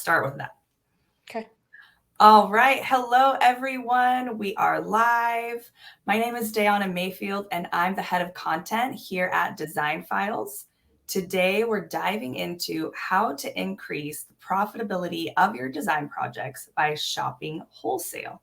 start with that. Okay. All right. Hello, everyone. We are live. My name is Dayana Mayfield, and I'm the head of content here at Design Files. Today, we're diving into how to increase the profitability of your design projects by shopping wholesale.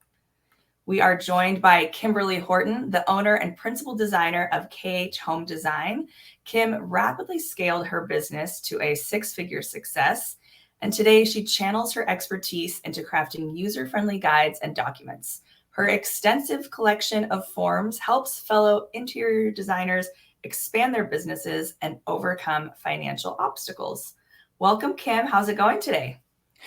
We are joined by Kimberly Horton, the owner and principal designer of KH Home Design. Kim rapidly scaled her business to a six-figure success, and today she channels her expertise into crafting user-friendly guides and documents. Her extensive collection of forms helps fellow interior designers expand their businesses and overcome financial obstacles. Welcome, Kim. How's it going today?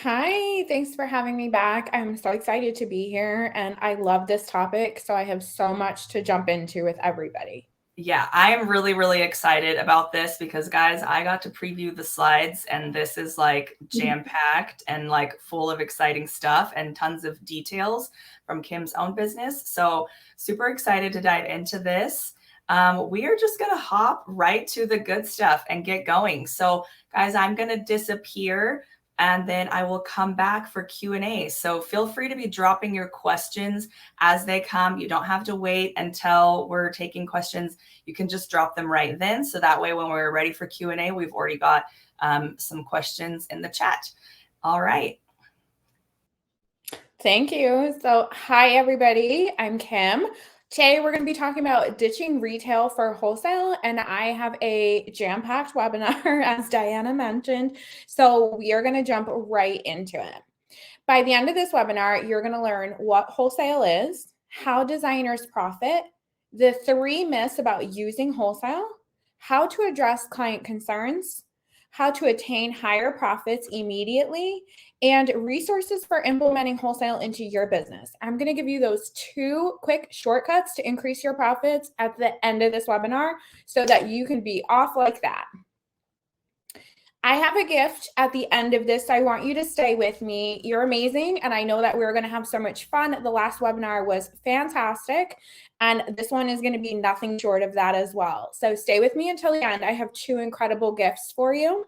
Hi, thanks for having me back. I'm so excited to be here and I love this topic. So I have so much to jump into with everybody. Yeah, I am really, really excited about this because, guys, I got to preview the slides and this is like jam-packed and like full of exciting stuff and tons of details from Kim's own business. So super excited to dive into this. We are just going to hop right to the good stuff and get going. So, guys, I'm going to disappear and then I will come back for Q&A. So feel free to be dropping your questions as they come. You don't have to wait until we're taking questions. You can just drop them right then. So that way, when we're ready for Q&A, we've already got some questions in the chat. All right. Thank you. So hi, everybody. I'm Kim. Today, we're going to be talking about ditching retail for wholesale, and I have a jam-packed webinar, as Diana mentioned. So we are going to jump right into it. By the end of this webinar, you're going to learn what wholesale is, how designers profit, the 3 myths about using wholesale, how to address client concerns, how to attain higher profits immediately, and resources for implementing wholesale into your business. I'm going to give you those 2 quick shortcuts to increase your profits at the end of this webinar so that you can be off like that. I have a gift at the end of this. So I want you to stay with me. You're amazing. And I know that we're going to have so much fun. The last webinar was fantastic. And this one is going to be nothing short of that as well. So stay with me until the end. I have 2 incredible gifts for you.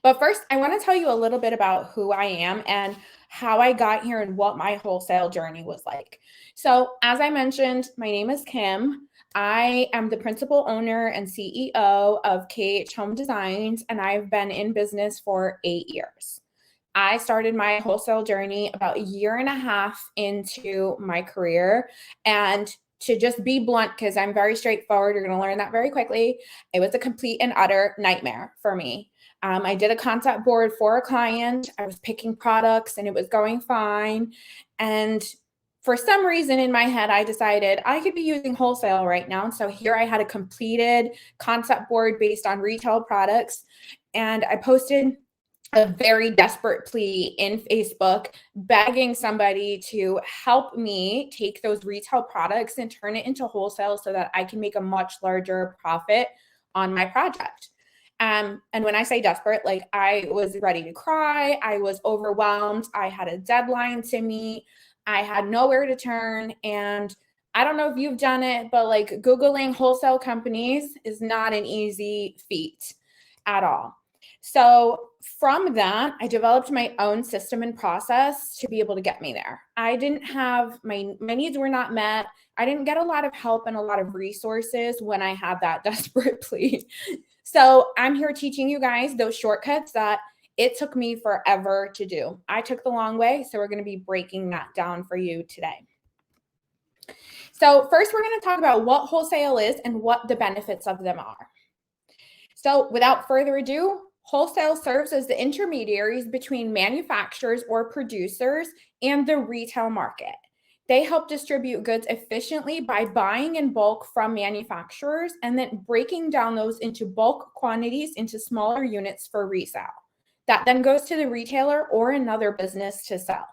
But first, I want to tell you a little bit about who I am and how I got here and what my wholesale journey was like. So as I mentioned, my name is Kim. I am the principal owner and CEO of KH Home Designs, and I've been in business for 8 years. I started my wholesale journey about 1.5 years into my career. And to just be blunt, because I'm very straightforward, you're going to learn that very quickly, it was a complete and utter nightmare for me. I did a concept board for a client. I was picking products and it was going fine. And for some reason in my head, I decided I could be using wholesale right now. And so here I had a completed concept board based on retail products. And I posted a very desperate plea in Facebook, begging somebody to help me take those retail products and turn it into wholesale so that I can make a much larger profit on my project. And when I say desperate, like I was ready to cry, I was overwhelmed, I had a deadline to meet, I had nowhere to turn. And I don't know if you've done it, but like Googling wholesale companies is not an easy feat at all. So from that, I developed my own system and process to be able to get me there. I didn't have, my needs were not met. I didn't get a lot of help and a lot of resources when I had that desperate plea. So I'm here teaching you guys those shortcuts that it took me forever to do. I took the long way, so we're going to be breaking that down for you today. So first, we're going to talk about what wholesale is and what the benefits of them are. So without further ado, wholesale serves as the intermediaries between manufacturers or producers and the retail market. They help distribute goods efficiently by buying in bulk from manufacturers and then breaking down those into bulk quantities into smaller units for resale. That then goes to the retailer or another business to sell.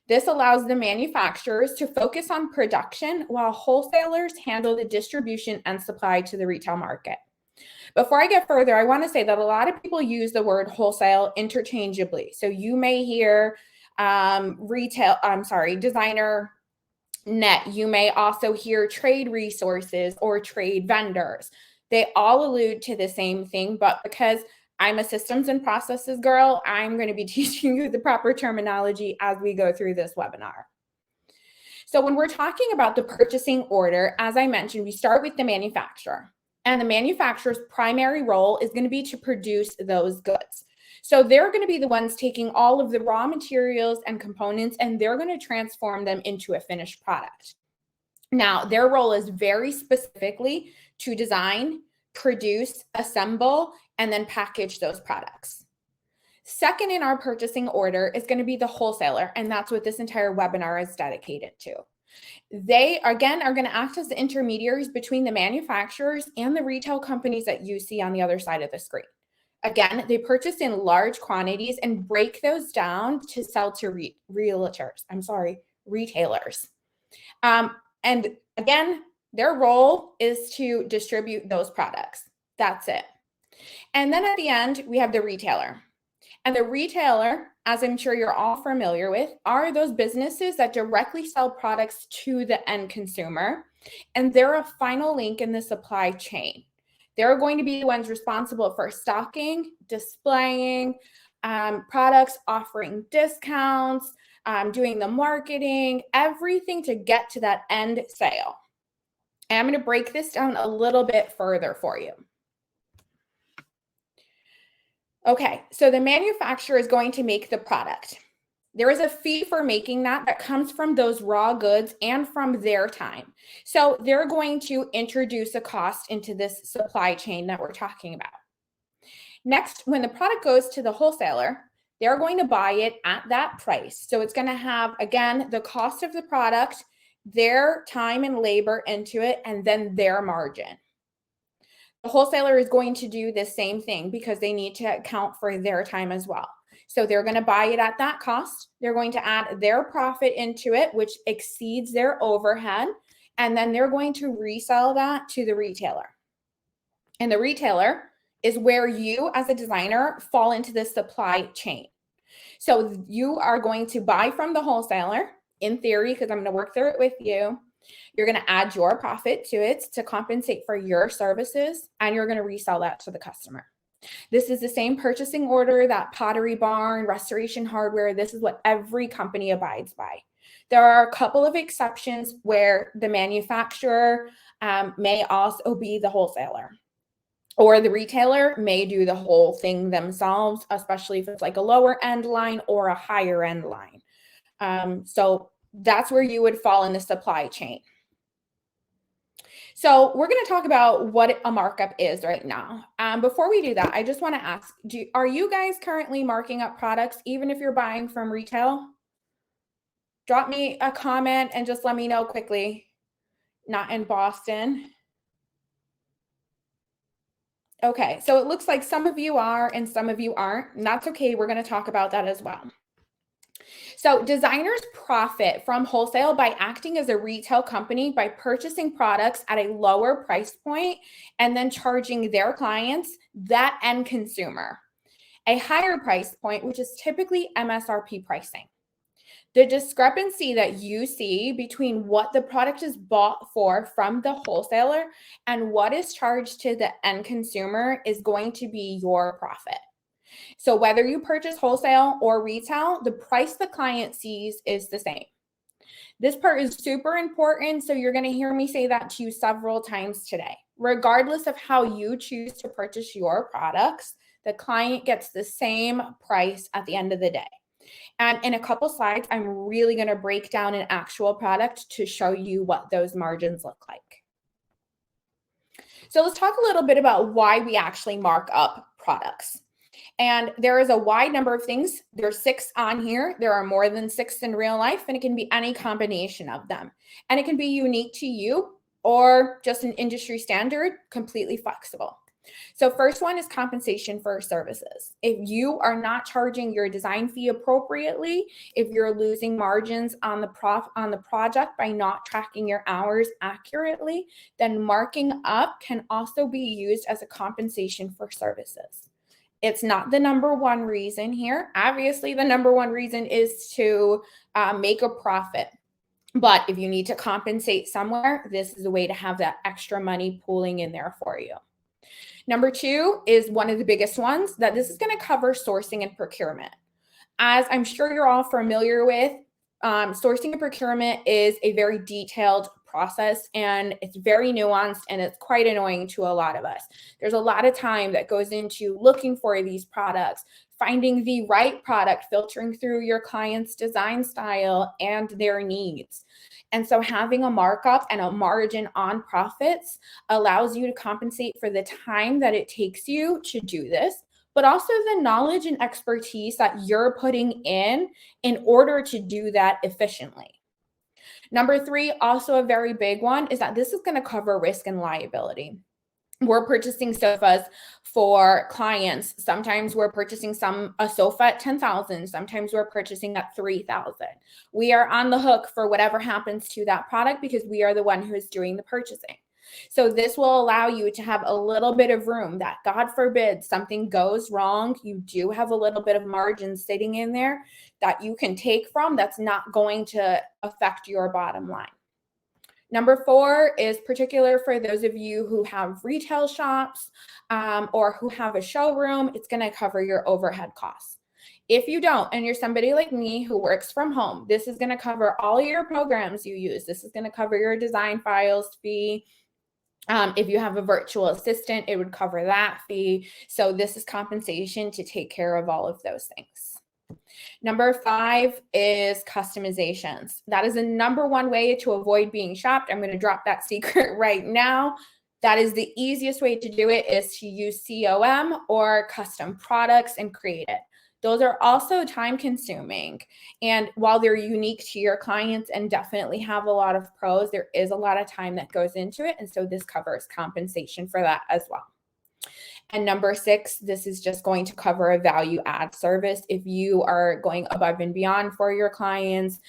This allows the manufacturers to focus on production while wholesalers handle the distribution and supply to the retail market. Before I get further, I want to say that a lot of people use the word wholesale interchangeably. So you may hear designer net. You may also hear trade resources or trade vendors. They all allude to the same thing, but because I'm a systems and processes girl. I'm going to be teaching you the proper terminology as we go through this webinar. So when we're talking about the purchasing order, as I mentioned, we start with the manufacturer. And the manufacturer's primary role is going to be to produce those goods. So they're going to be the ones taking all of the raw materials and components, and they're going to transform them into a finished product. Now, their role is very specifically to design, produce, assemble, and then package those products. Second in our purchasing order is going to be the wholesaler, and that's what this entire webinar is dedicated to. They, again, are going to act as the intermediaries between the manufacturers and the retail companies that you see on the other side of the screen. Again, they purchase in large quantities and break those down to sell to retailers. And again, their role is to distribute those products. That's it. And then at the end, we have the retailer. And the retailer, as I'm sure you're all familiar with, are those businesses that directly sell products to the end consumer. And they're a final link in the supply chain. They're going to be the ones responsible for stocking, displaying products, offering discounts, doing the marketing, everything to get to that end sale. And I'm going to break this down a little bit further for you. Okay, so the manufacturer is going to make the product. There is a fee for making that comes from those raw goods and from their time. So they're going to introduce a cost into this supply chain that we're talking about. Next, when the product goes to the wholesaler, they're going to buy it at that price. So it's going to have, again, the cost of the product, their time and labor into it, and then their margin. The wholesaler is going to do the same thing because they need to account for their time as well. So they're going to buy it at that cost. They're going to add their profit into it, which exceeds their overhead. And then they're going to resell that to the retailer. And the retailer is where you as a designer fall into the supply chain. So you are going to buy from the wholesaler, in theory, because I'm going to work through it with you. You're going to add your profit to it to compensate for your services, and you're going to resell that to the customer. This is the same purchasing order that Pottery Barn, Restoration Hardware, this is what every company abides by. There are a couple of exceptions where the manufacturer may also be the wholesaler, or the retailer may do the whole thing themselves, especially if it's like a lower end line or a higher end line. So that's where you would fall in the supply chain. So we're going to talk about what a markup is right now. Before we do that, I just want to ask, are you guys currently marking up products, even if you're buying from retail? Drop me a comment and just let me know quickly. Not in Boston. Okay, so it looks like some of you are and some of you aren't, and that's okay. We're going to talk about that as well. So designers profit from wholesale by acting as a retail company by purchasing products at a lower price point and then charging their clients, that end consumer, a higher price point, which is typically MSRP pricing. The discrepancy that you see between what the product is bought for from the wholesaler and what is charged to the end consumer is going to be your profit. So whether you purchase wholesale or retail, the price the client sees is the same. This part is super important, so you're going to hear me say that to you several times today. Regardless of how you choose to purchase your products, the client gets the same price at the end of the day. And in a couple slides, I'm really going to break down an actual product to show you what those margins look like. So let's talk a little bit about why we actually mark up products. And there is a wide number of things. There's 6 on here. There are more than 6 in real life, and it can be any combination of them. And it can be unique to you or just an industry standard, completely flexible. So first one is compensation for services. If you are not charging your design fee appropriately, if you're losing margins on the project by not tracking your hours accurately, then marking up can also be used as a compensation for services. It's not the number one reason here. Obviously, the number one reason is to make a profit. But if you need to compensate somewhere, this is a way to have that extra money pooling in there for you. Number 2 is one of the biggest ones, that this is going to cover sourcing and procurement. As I'm sure you're all familiar with, sourcing and procurement is a very detailed process, and it's very nuanced, and it's quite annoying to a lot of us. There's a lot of time that goes into looking for these products, finding the right product, filtering through your client's design style and their needs. And so having a markup and a margin on profits allows you to compensate for the time that it takes you to do this, but also the knowledge and expertise that you're putting in order to do that efficiently. Number 3, also a very big one, is that this is going to cover risk and liability. We're purchasing sofas for clients. Sometimes we're purchasing a sofa at $10,000. Sometimes we're purchasing at $3,000. We are on the hook for whatever happens to that product because we are the one who is doing the purchasing. So this will allow you to have a little bit of room that, God forbid, something goes wrong. You do have a little bit of margin sitting in there that you can take from that's not going to affect your bottom line. Number 4 is particular for those of you who have retail shops or who have a showroom. It's going to cover your overhead costs. If you don't, and you're somebody like me who works from home, this is going to cover all your programs you use. This is going to cover your design files fee. If you have a virtual assistant, it would cover that fee. So this is compensation to take care of all of those things. Number 5 is customizations. That is the number 1 way to avoid being shopped. I'm going to drop that secret right now. That is the easiest way to do it, is to use COM or custom products and create it. Those are also time consuming. And while they're unique to your clients and definitely have a lot of pros, there is a lot of time that goes into it. And so this covers compensation for that as well. And number 6, this is just going to cover a value add service. If you are going above and beyond for your clients,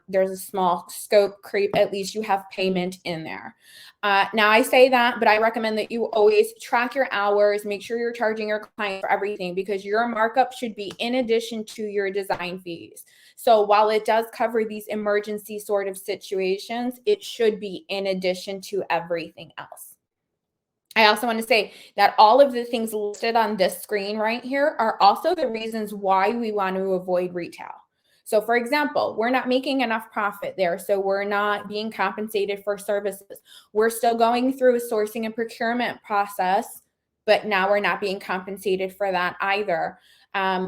there's a small scope creep, at least you have payment in there. Now I say that, but I recommend that you always track your hours, make sure you're charging your client for everything, because your markup should be in addition to your design fees. So while it does cover these emergency sort of situations, it should be in addition to everything else. I also want to say that all of the things listed on this screen right here are also the reasons why we want to avoid retail. So for example, we're not making enough profit there, so we're not being compensated for services. We're still going through a sourcing and procurement process, but now we're not being compensated for that either.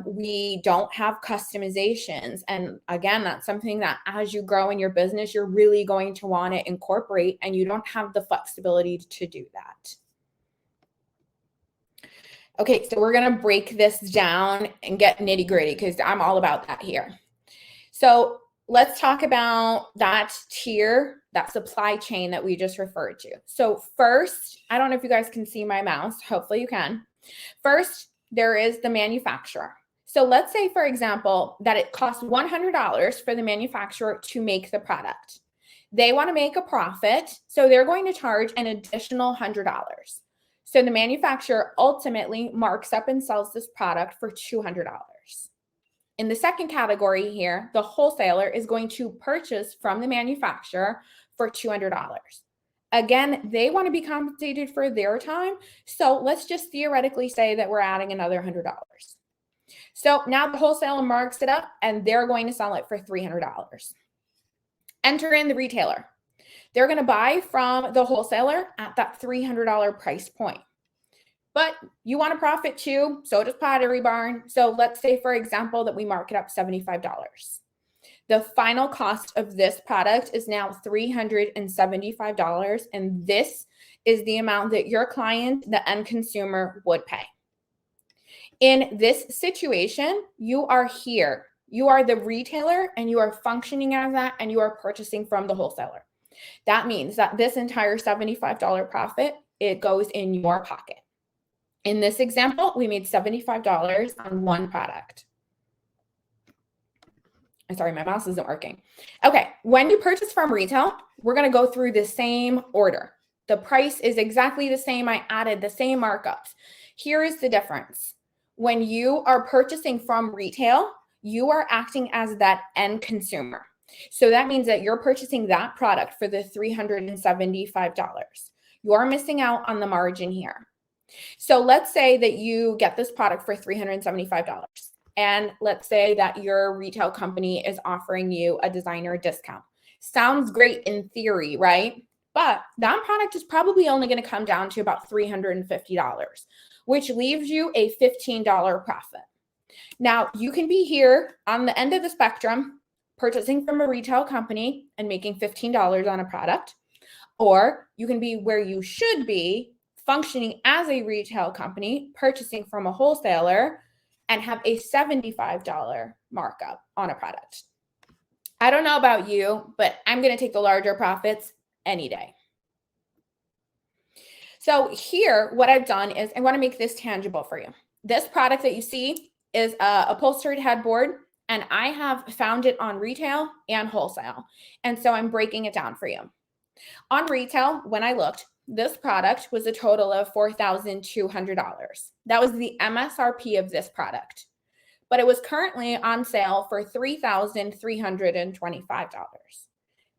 We don't have customizations. And again, that's something that as you grow in your business, you're really going to want to incorporate, and you don't have the flexibility to do that. Okay, so we're going to break this down and get nitty gritty because I'm all about that here. So let's talk about that tier, that supply chain that we just referred to. So first, I don't know if you guys can see my mouse. Hopefully you can. First, there is the manufacturer. So let's say, for example, that it costs $100 for the manufacturer to make the product. They want to make a profit, so they're going to charge an additional $100. So the manufacturer ultimately marks up and sells this product for $200. In the second category here, the wholesaler is going to purchase from the manufacturer for $200. Again, they want to be compensated for their time. So let's just theoretically say that we're adding another $100. So now the wholesaler marks it up and they're going to sell it for $300. Enter in the retailer. They're going to buy from the wholesaler at that $300 price point. But you want to profit too, so does Pottery Barn. So let's say, for example, that we mark it up $75. The final cost of this product is now $375, and this is the amount that your client, the end consumer, would pay. In this situation, you are here. You are the retailer, and you are functioning as that, and you are purchasing from the wholesaler. That means that this entire $75 profit, it goes in your pocket. In this example, we made $75 on one product. I'm sorry, my mouse isn't working. Okay, when you purchase from retail, we're going to go through the same order. The price is exactly the same. I added the same markups. Here is the difference. When you are purchasing from retail, you are acting as that end consumer. So that means that you're purchasing that product for the $375. You are missing out on the margin here. So let's say that you get this product for $375. And let's say that your retail company is offering you a designer discount. Sounds great in theory, right? But that product is probably only going to come down to about $350, which leaves you a $15 profit. Now, you can be here on the end of the spectrum, purchasing from a retail company and making $15 on a product, or you can be where you should be, functioning as a retail company, purchasing from a wholesaler, and have a $75 markup on a product. I don't know about you, but I'm going to take the larger profits any day. So here, what I've done is I want to make this tangible for you. This product that you see is a upholstered headboard, and I have found it on retail and wholesale. And so I'm breaking it down for you. On retail, when I looked, this product was a total of $4,200. That was the MSRP of this product, but it was currently on sale for $3,325.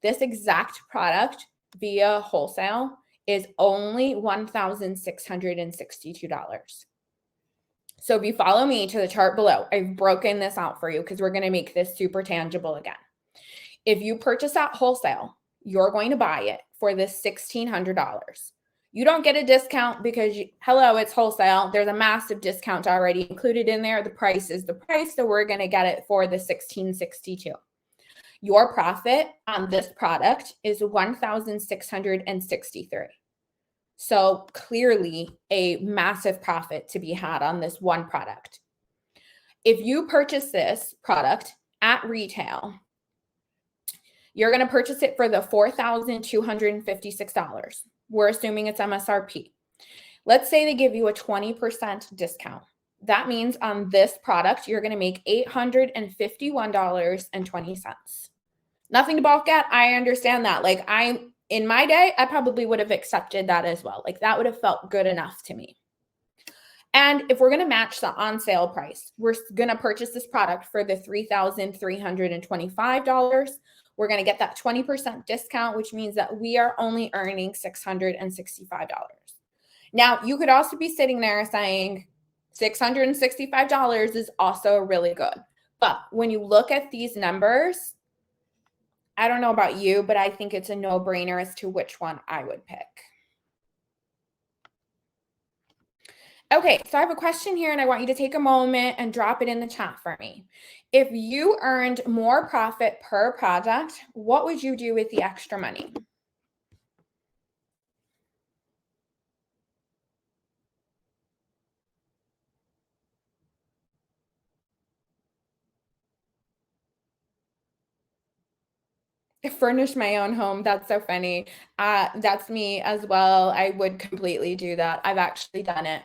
This exact product via wholesale is only $1,662. So if you follow me to the chart below, I've broken this out for you because we're going to make this super tangible again. If you purchase at wholesale, you're going to buy it for this $1,600. You don't get a discount because, hello, it's wholesale. There's a massive discount already included in there. The price is the price, so we're going to get it for the $1,662. Your profit on this product is $1,663. So clearly a massive profit to be had on this one product. If you purchase this product at retail, you're going to purchase it for the $4,256. We're assuming it's MSRP. Let's say they give you a 20% discount. That means on this product, you're going to make $851.20. Nothing to balk at. I understand that. Like in my day, I probably would have accepted that as well. Like that would have felt good enough to me. And if we're going to match the on sale price, we're going to purchase this product for the $3,325. We're going to get that 20% discount, which means that we are only earning $665. Now, you could also be sitting there saying $665 is also really good. But when you look at these numbers, I don't know about you, but I think it's a no-brainer as to which one I would pick. Okay, so I have a question here and I want you to take a moment and drop it in the chat for me. If you earned more profit per project, what would you do with the extra money? Furnish my own home. That's so funny. That's me as well. I would completely do that. I've actually done it.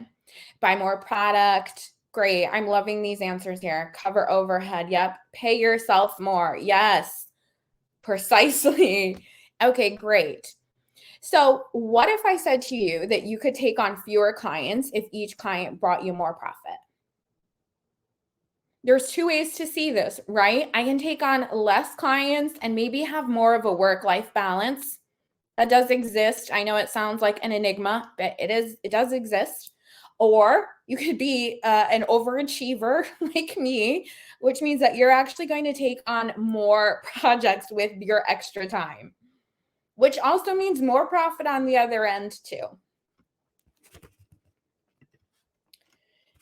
Buy more product. Great. I'm loving these answers here. Cover overhead. Yep. Pay yourself more. Yes. Precisely. Okay, great. So what if I said to you that you could take on fewer clients if each client brought you more profit? There's two ways to see this, right? I can take on less clients and maybe have more of a work-life balance. That does exist. I know it sounds like an enigma, but it does exist. Or you could be an overachiever like me, which means that you're actually going to take on more projects with your extra time, which also means more profit on the other end too.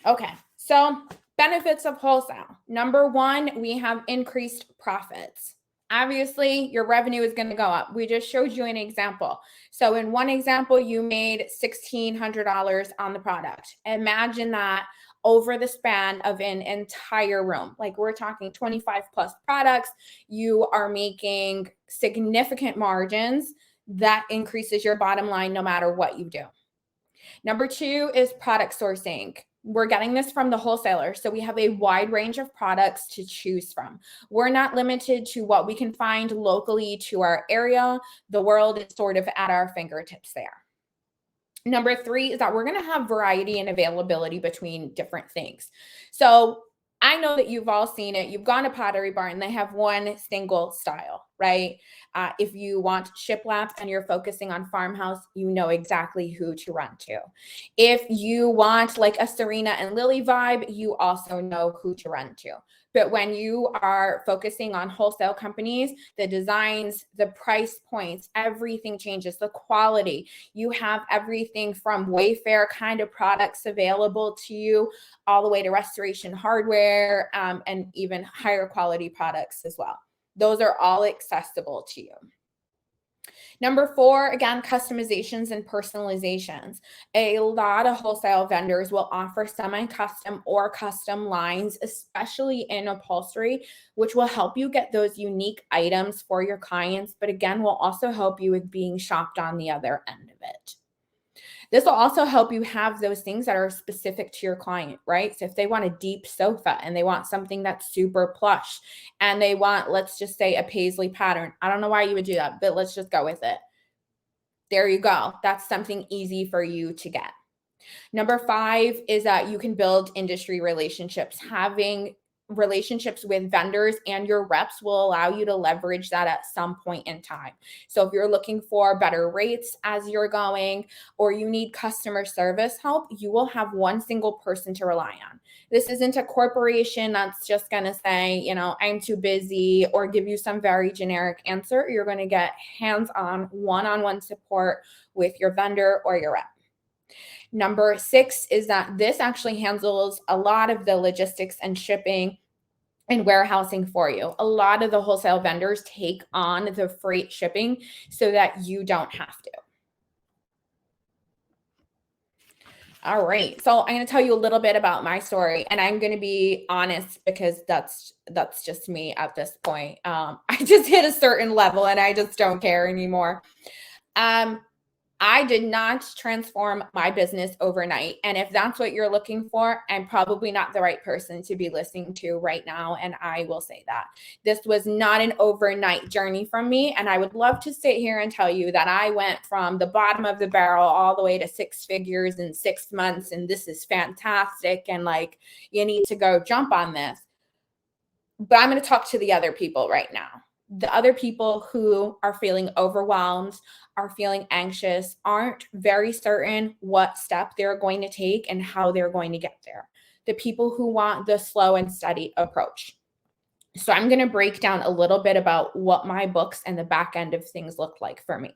Okay, so benefits of wholesale. Number one, we have increased profits. Obviously, your revenue is going to go up. We just showed you an example. So in one example, you made $1,600 on the product. Imagine that over the span of an entire room. Like we're talking 25 plus products. You are making significant margins. That increases your bottom line no matter what you do. Number two is product sourcing. We're getting this from the wholesaler. So we have a wide range of products to choose from. We're not limited to what we can find locally to our area. The world is sort of at our fingertips there. Number three is that we're going to have variety and availability between different things. So I know that you've all seen it. You've gone to Pottery Barn. They have one single style, right? If you want shiplap and you're focusing on farmhouse, you know exactly who to run to. If you want like a Serena and Lily vibe, you also know who to run to. But when you are focusing on wholesale companies, the designs, the price points, everything changes, the quality. You have everything from Wayfair kind of products available to you all the way to restoration hardware, and even higher quality products as well. Those are all accessible to you. Number 4, again, customizations and personalizations. A lot of wholesale vendors will offer semi-custom or custom lines, especially in upholstery, which will help you get those unique items for your clients, but again, will also help you with being shopped on the other end of it. This will also help you have those things that are specific to your client, right? So if they want a deep sofa and they want something that's super plush and they want, let's just say, a paisley pattern. I don't know why you would do that, but let's just go with it. There you go. That's something easy for you to get. Number 5 is that you can build industry relationships. Having relationships with vendors and your reps will allow you to leverage that at some point in time. So if you're looking for better rates as you're going, or you need customer service help, you will have one single person to rely on. This isn't a corporation that's just going to say, you know, I'm too busy, or give you some very generic answer. You're going to get hands-on, one-on-one support with your vendor or your rep. Number 6 is that this actually handles a lot of the logistics and shipping and warehousing for you. A lot of the wholesale vendors take on the freight shipping so that you don't have to. All right, so I'm going to tell you a little bit about my story, and I'm going to be honest because that's just me at this point. I just hit a certain level and I just don't care anymore. I did not transform my business overnight. And if that's what you're looking for, I'm probably not the right person to be listening to right now. And I will say that this was not an overnight journey from me. And I would love to sit here and tell you that I went from the bottom of the barrel all the way to 6 figures in 6 months. And this is fantastic. And like, you need to go jump on this. But I'm going to talk to the other people right now. The other people who are feeling overwhelmed, are feeling anxious, aren't very certain what step they're going to take and how they're going to get there. The people who want the slow and steady approach. So I'm going to break down a little bit about what my books and the back end of things looked like for me.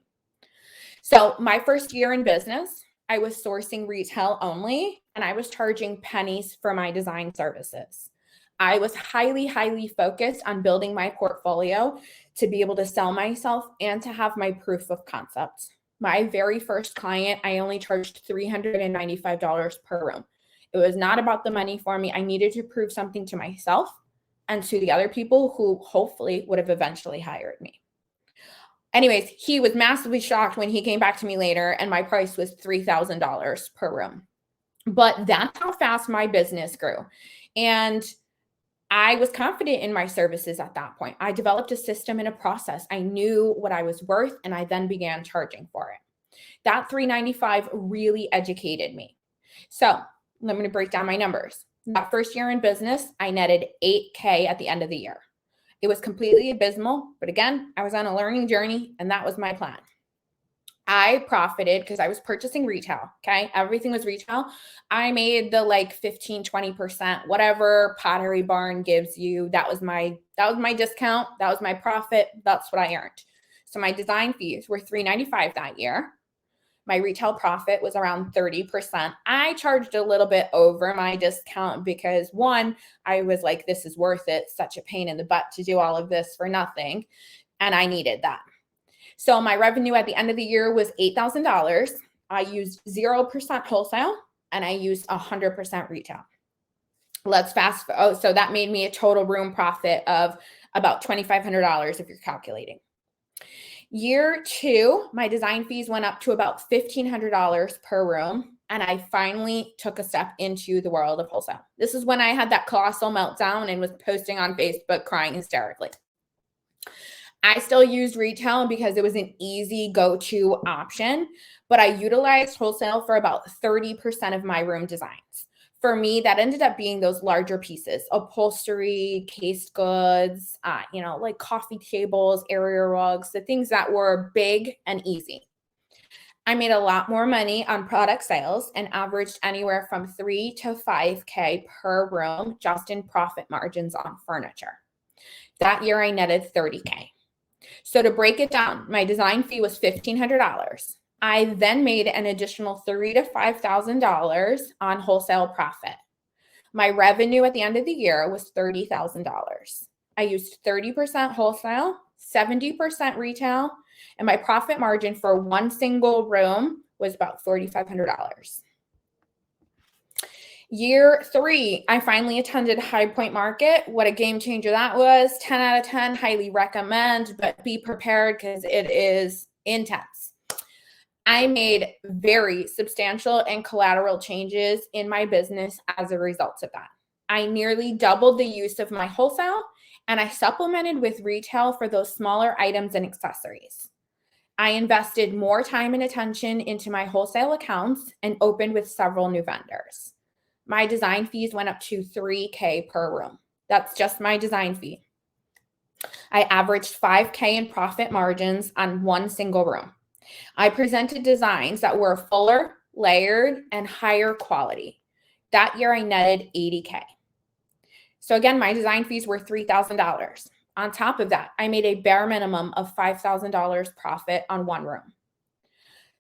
So my first year in business, I was sourcing retail only, and I was charging pennies for my design services. I was highly, highly focused on building my portfolio to be able to sell myself and to have my proof of concept. My very first client, I only charged $395 per room. It was not about the money for me. I needed to prove something to myself and to the other people who hopefully would have eventually hired me. Anyways, he was massively shocked when he came back to me later and my price was $3,000 per room. But that's how fast my business grew. And I was confident in my services at that point. I developed a system and a process. I knew what I was worth, and I then began charging for it. That $395 really educated me. So let me break down my numbers. That first year in business, I netted $8K at the end of the year. It was completely abysmal, but again, I was on a learning journey, and that was my plan. I profited because I was purchasing retail. Okay. Everything was retail. I made the like 15, 20%, whatever Pottery Barn gives you. That was my discount. That was my profit. That's what I earned. So my design fees were $395 that year. My retail profit was around 30%. I charged a little bit over my discount because one, I was like, this is worth it. Such a pain in the butt to do all of this for nothing. And I needed that. So my revenue at the end of the year was $8,000. I used 0% wholesale and I used 100% retail. Let's fast forward. So that made me a total room profit of about $2,500 if you're calculating. Year 2, my design fees went up to about $1,500 per room. And I finally took a step into the world of wholesale. This is when I had that colossal meltdown and was posting on Facebook crying hysterically. I still used retail because it was an easy go-to option, but I utilized wholesale for about 30% of my room designs. For me, that ended up being those larger pieces, upholstery, case goods, like coffee tables, area rugs, the things that were big and easy. I made a lot more money on product sales and averaged anywhere from 3 to 5K per room just in profit margins on furniture. That year I netted 30K. So to break it down, my design fee was $1,500. I then made an additional $3,000 to $5,000 on wholesale profit. My revenue at the end of the year was $30,000. I used 30% wholesale, 70% retail, and my profit margin for one single room was about $4,500. Year 3, I finally attended High Point Market. What a game changer that was. 10 out of 10, highly recommend, but be prepared because it is intense. I made very substantial and collateral changes in my business as a result of that. I nearly doubled the use of my wholesale, and I supplemented with retail for those smaller items and accessories. I invested more time and attention into my wholesale accounts and opened with several new vendors. My design fees went up to $3K per room. That's just my design fee. I averaged 5K in profit margins on one single room. I presented designs that were fuller, layered, and higher quality. That year I netted 80K. So again, my design fees were $3,000. On top of that, I made a bare minimum of $5,000 profit on one room.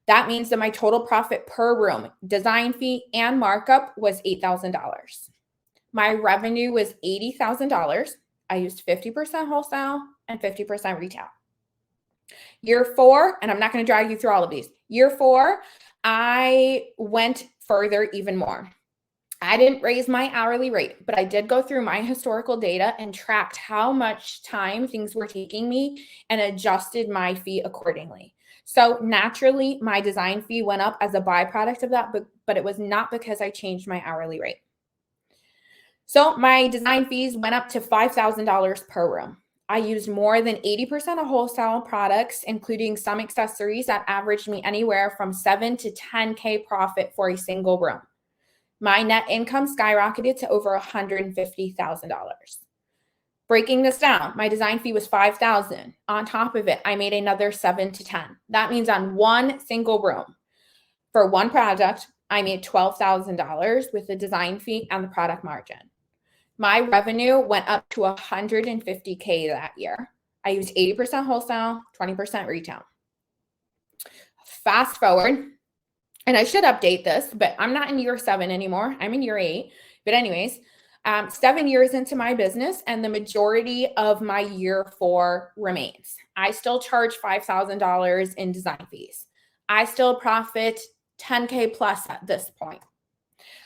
That means that my total profit per room, design fee and markup, was $8,000. My revenue was $80,000. I used 50% wholesale and 50% retail. Year 4, and I'm not going to drag you through all of these. Year 4, I went further even more. I didn't raise my hourly rate, but I did go through my historical data and tracked how much time things were taking me and adjusted my fee accordingly. So naturally, my design fee went up as a byproduct of that, but it was not because I changed my hourly rate. So my design fees went up to $5,000 per room. I used more than 80% of wholesale products, including some accessories that averaged me anywhere from 7 to 10K profit for a single room. My net income skyrocketed to over $150,000. Breaking this down, my design fee was $5,000. On top of it, I made another 7 to 10. That means on one single room, for one product, I made $12,000 with the design fee and the product margin. My revenue went up to $150K that year. I used 80% wholesale, 20% retail. Fast forward, and I should update this, but I'm not in year 7 anymore. I'm in year 8. But anyways, 7 years into my business, and the majority of my year 4 remains. I still charge $5,000 in design fees. I still profit 10K plus at this point.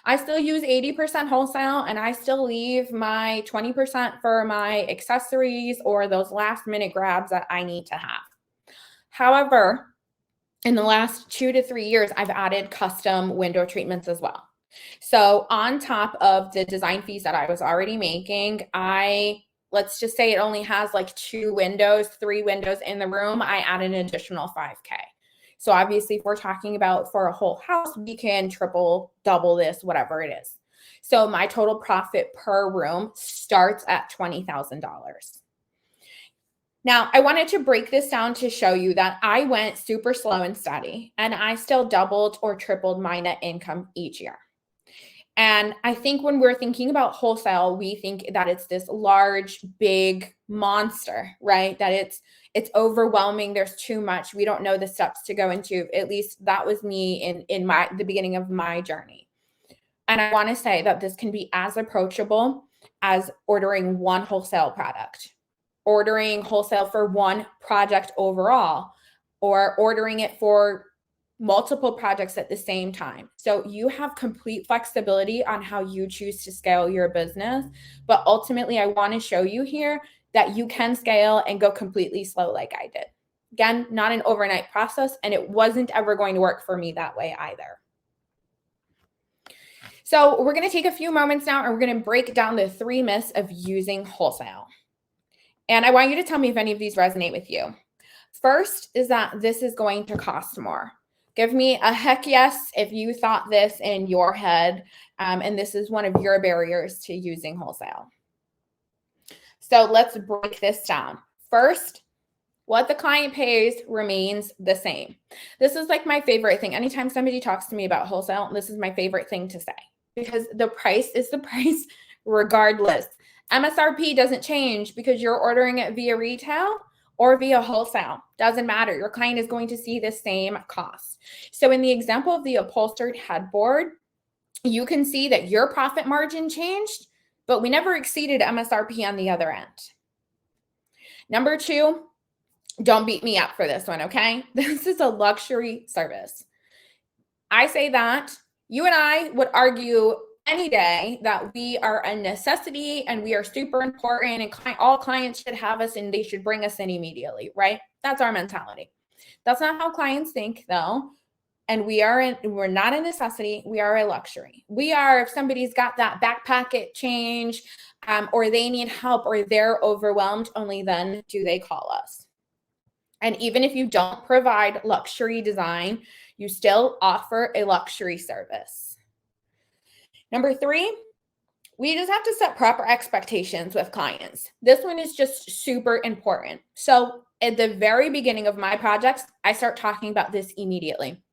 I still use 80% wholesale, and I still leave my 20% for my accessories or those last minute grabs that I need to have. However, in the last 2 to 3 years, I've added custom window treatments as well. So on top of the design fees that I was already making, let's just say it only has like 2 windows, 3 windows in the room, I add an additional 5K. So obviously, if we're talking about for a whole house, we can triple, double this, whatever it is. So my total profit per room starts at $20,000. Now, I wanted to break this down to show you that I went super slow and steady, and I still doubled or tripled my net income each year. And I think when we're thinking about wholesale, we think that it's this large, big monster, right? That it's overwhelming. There's too much. We don't know the steps to go into. At least that was me in the beginning of my journey. And I want to say that this can be as approachable as ordering one wholesale product, ordering wholesale for one project overall, or ordering it for multiple projects at the same time. So you have complete flexibility on how you choose to scale your business. But ultimately, I want to show you here that you can scale and go completely slow like I did. Again, not an overnight process, and it wasn't ever going to work for me that way either. So we're going to take a few moments now, and we're going to break down the 3 myths of using wholesale. And I want you to tell me if any of these resonate with you. First is that this is going to cost more. Give me a heck yes if you thought this in your head, and this is one of your barriers to using wholesale. So let's break this down. First, what the client pays remains the same. This is like my favorite thing. Anytime somebody talks to me about wholesale, this is my favorite thing to say, because the price is the price regardless. MSRP doesn't change because you're ordering it via retail or via wholesale. Doesn't matter. Your client is going to see the same cost. So in the example of the upholstered headboard, you can see that your profit margin changed, but we never exceeded MSRP on the other end. Number two, don't beat me up for this one, okay? This is a luxury service. I say that. You and I would argue any day that we are a necessity and we are super important and all clients should have us and they should bring us in immediately, right? That's our mentality. That's not how clients think, though. And we're not a necessity. We are a luxury. We are, if somebody's got that back pocket change, or they need help or they're overwhelmed, only then do they call us. And even if you don't provide luxury design, you still offer a luxury service. Number three, we just have to set proper expectations with clients. This one is just super important. So at the very beginning of my projects, I start talking about this immediately.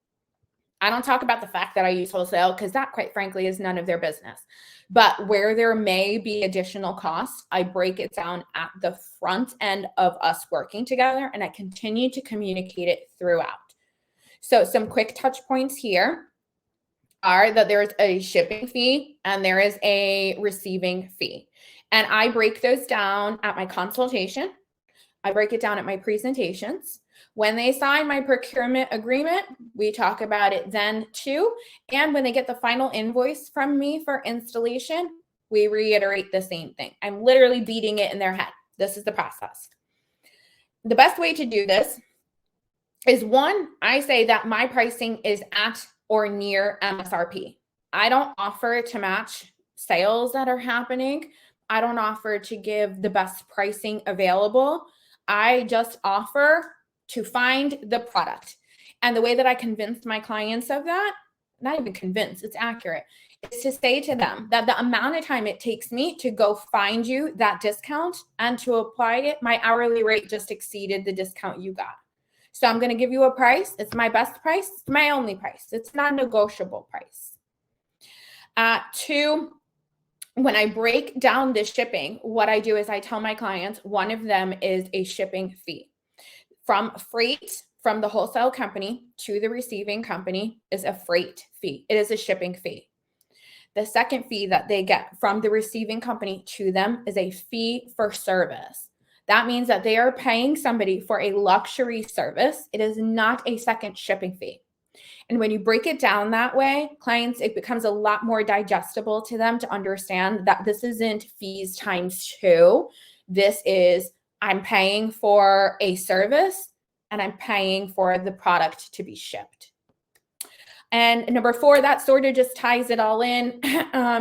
I don't talk about the fact that I use wholesale because that, quite frankly, is none of their business. But where there may be additional costs, I break it down at the front end of us working together, and I continue to communicate it throughout. So some quick touch points here are that there's a shipping fee and there is a receiving fee. And I break those down at my consultation. I break it down at my presentations. When they sign my procurement agreement, we talk about it then too. And when they get the final invoice from me for installation, we reiterate the same thing. I'm literally beating it in their head. This is the process. The best way to do this is, one, I say that my pricing is at or near MSRP. I don't offer to match sales that are happening. I don't offer to give the best pricing available. I just offer to find the product. And the way that I convince my clients of that, not even convince, it's accurate, is to say to them that the amount of time it takes me to go find you that discount and to apply it, my hourly rate just exceeded the discount you got. So I'm going to give you a price. It's my best price. It's my only price. It's not a negotiable price. Two, when I break down the shipping, what I do is I tell my clients one of them is a shipping fee. From freight from the wholesale company to the receiving company is a freight fee. It is a shipping fee. The second fee that they get from the receiving company to them is a fee for service. That means that they are paying somebody for a luxury service. It is not a second shipping fee. And when you break it down that way, clients, it becomes a lot more digestible to them to understand that this isn't fees times two. This is, I'm paying for a service and I'm paying for the product to be shipped. And number four, that sort of just ties it all in.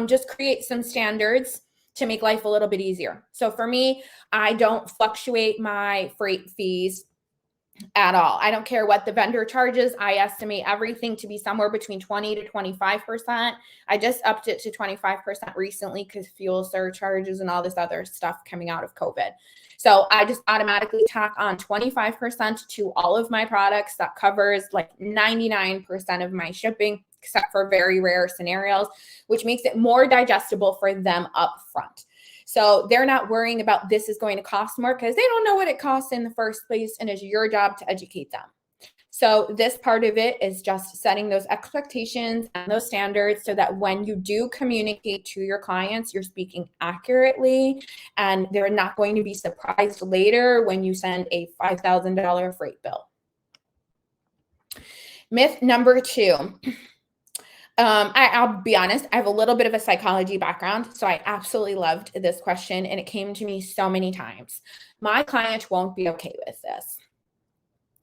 Just create some standards to make life a little bit easier. So for me, I don't fluctuate my freight fees at all. I don't care what the vendor charges. I estimate everything to be somewhere between 20 to 25%. I just upped it to 25% recently because fuel surcharges and all this other stuff coming out of COVID. So I just automatically tack on 25% to all of my products. That covers like 99% of my shipping, except for very rare scenarios, which makes it more digestible for them up front. So they're not worrying about this is going to cost more because they don't know what it costs in the first place, and it's your job to educate them. So this part of it is just setting those expectations and those standards so that when you do communicate to your clients, you're speaking accurately and they're not going to be surprised later when you send a $5,000 freight bill. Myth number two. I'll be honest, I have a little bit of a psychology background, so I absolutely loved this question, and it came to me so many times. My client won't be okay with this.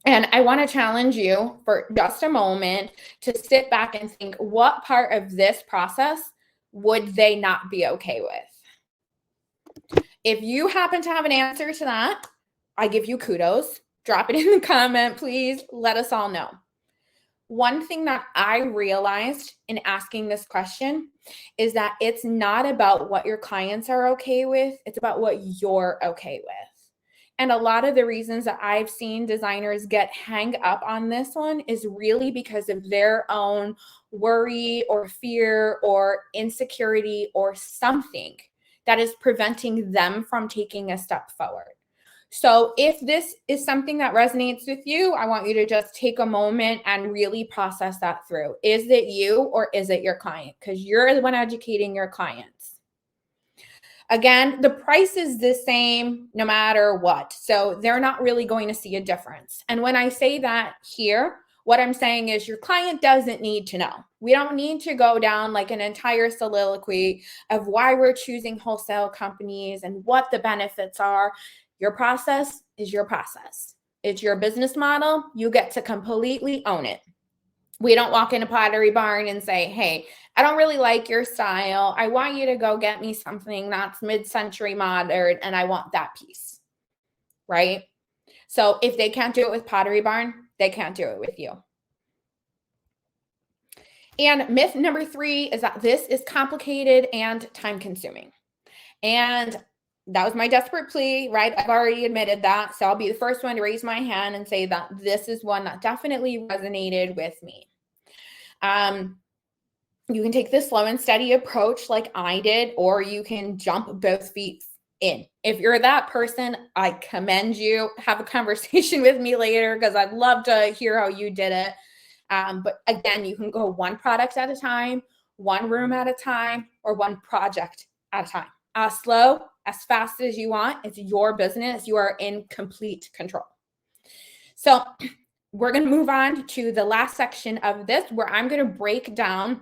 And I want to challenge you for just a moment to sit back and think, what part of this process would they not be okay with? If you happen to have an answer to that, I give you kudos. Drop it in the comment, please. Let us all know. one thing that I realized in asking this question is that it's not about what your clients are okay with, it's about what you're okay with. And a lot of the reasons that I've seen designers get hang up on this one is really because of their own worry or fear or insecurity or something that is preventing them from taking a step forward. So if this is something that resonates with you, I want you to just take a moment and really process that through. Is it you or is it your client? Because you're the one educating your clients. Again, the price is the same no matter what. So they're not really going to see a difference. And when I say that here, what I'm saying is your client doesn't need to know. We don't need to go down like an entire soliloquy of why we're choosing wholesale companies and what the benefits are. Your process is your process. It's your business model. You get to completely own it. We don't walk in a Pottery Barn and say, hey, I don't really like your style. I want you to go get me something that's mid-century modern and I want that piece, right? So if they can't do it with Pottery Barn, they can't do it with you. And myth number 3 is that this is complicated and time-consuming. And that was my desperate plea, right? I've already admitted that. So I'll be the first one to raise my hand and say that this is one that definitely resonated with me. You can take the slow and steady approach like I did, or you can jump both feet in. If you're that person, I commend you. Have a conversation with me later because I'd love to hear how you did it. But again, you can go one product at a time, one room at a time, or one project at a time. As slow, as fast as you want. It's your business. You are in complete control. So we're going to move on to the last section of this where I'm going to break down